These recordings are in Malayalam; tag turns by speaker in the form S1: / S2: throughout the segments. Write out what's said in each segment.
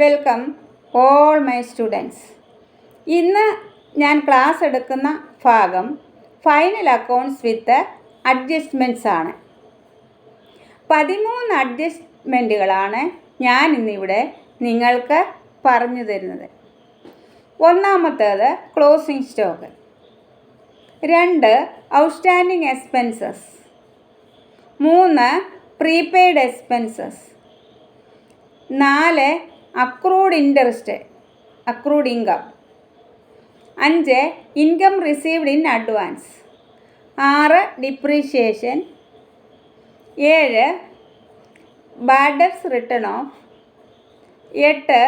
S1: Welcome all my students. ഇന്ന് ഞാൻ ക്ലാസ് എടുക്കുന്ന ഭാഗം ഫൈനൽ അക്കൗണ്ട്സ് വിത്ത് അഡ്ജസ്റ്റ്മെൻറ്റ്സ് ആണ്. 13 അഡ്ജസ്റ്റ്മെൻറ്റുകളാണ് ഞാൻ ഇന്നിവിടെ നിങ്ങൾക്ക് പറഞ്ഞു തരുന്നത്. ഒന്നാമത്തേത് closing stock, 2 outstanding expenses, 3 prepaid expenses, 4 accrued interest accrued income, 5 income received in advance, 6 depreciation, 7 bad debts written off, 8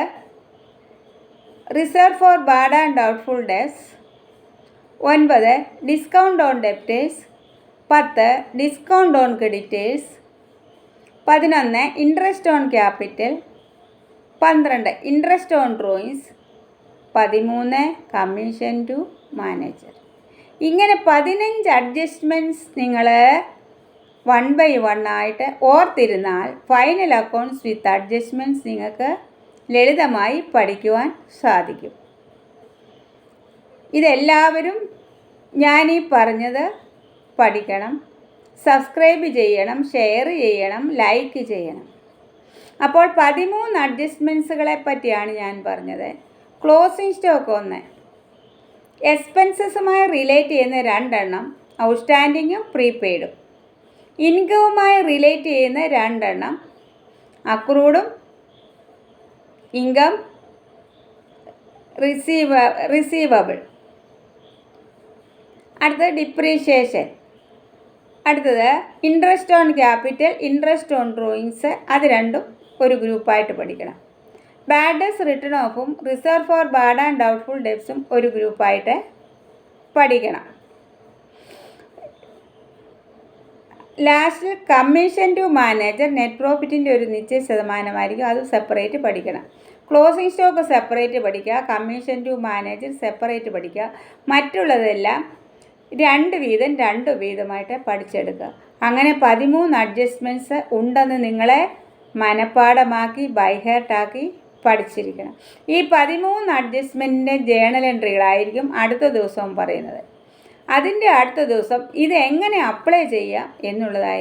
S1: reserve for bad and doubtful debts, 9 discount on debtors, 10 discount on creditors, 11 interest on capital, 12 interest on drawings, 13 commission to manager. ഇങ്ങനെ 15 അഡ്ജസ്റ്റ്മെൻറ്റ്സ് നിങ്ങൾ 1 by 1 ആയിട്ട് ഓർത്തിരുന്നാൽ ഫൈനൽ അക്കൗണ്ട്സ് വിത്ത് അഡ്ജസ്റ്റ്മെൻറ്റ്സ് നിങ്ങൾക്ക് ലളിതമായി പഠിക്കുവാൻ സാധിക്കും. ഇതെല്ലാവരും ഞാനീ പറഞ്ഞത് പഠിക്കണം, സബ്സ്ക്രൈബ് ചെയ്യണം, ഷെയർ ചെയ്യണം, ലൈക്ക് ചെയ്യണം. അപ്പോൾ 13 അഡ്ജസ്റ്റ്മെൻറ്റ്സുകളെ പറ്റിയാണ് ഞാൻ പറഞ്ഞത്. ക്ലോസിംഗ് സ്റ്റോക്ക് 1, എക്സ്പെൻസസുമായി റിലേറ്റ് ചെയ്യുന്ന 2 എണ്ണം ഔട്ട്സ്റ്റാൻഡിങ്ങും പ്രീപെയ്ഡും, ഇൻകവുമായി റിലേറ്റ് ചെയ്യുന്ന 2 എണ്ണം അക്രൂഡും ഇൻകം റിസീവബിൾ, അടുത്തത് ഡിപ്രീഷിയേഷൻ, അടുത്തത് interest on capital, interest on drawings, അത് രണ്ടും ഒരു ഗ്രൂപ്പായിട്ട് പഠിക്കണം. ബാഡ് ഡെബ്റ്റ്സ് റിട്ടേൺ ഓഫും reserve for bad and doubtful ഡെബ്റ്റ്സും ഒരു ഗ്രൂപ്പായിട്ട് പഠിക്കണം. ലാസ്റ്റിൽ കമ്മീഷൻ ടു മാനേജർ, നെറ്റ് പ്രോഫിറ്റിൻ്റെ ഒരു നിശ്ചയ ശതമാനമായിരിക്കും, അത് സെപ്പറേറ്റ് പഠിക്കണം. ക്ലോസിംഗ് സ്റ്റോക്ക് സെപ്പറേറ്റ് പഠിക്കുക, കമ്മീഷൻ ടു മാനേജർ സെപ്പറേറ്റ് പഠിക്കുക, മറ്റുള്ളതെല്ലാം 2 വീതമായിട്ട് പഠിച്ചെടുക്കുക. അങ്ങനെ 13 അഡ്ജസ്റ്റ്മെൻറ്റ്സ് ഉണ്ടെന്ന് നിങ്ങളെ മനഃപ്പാഠമാക്കി ബൈഹേർട്ടാക്കി പഠിച്ചിരിക്കണം. ഈ 13 അഡ്ജസ്റ്റ്മെൻറ്റിൻ്റെ ജേണൽ എൻട്രികളായിരിക്കും അടുത്ത ദിവസവും പറയുന്നത്. അതിൻ്റെ അടുത്ത ദിവസം ഇത് എങ്ങനെ അപ്ലൈ ചെയ്യാം എന്നുള്ളതായിരിക്കും.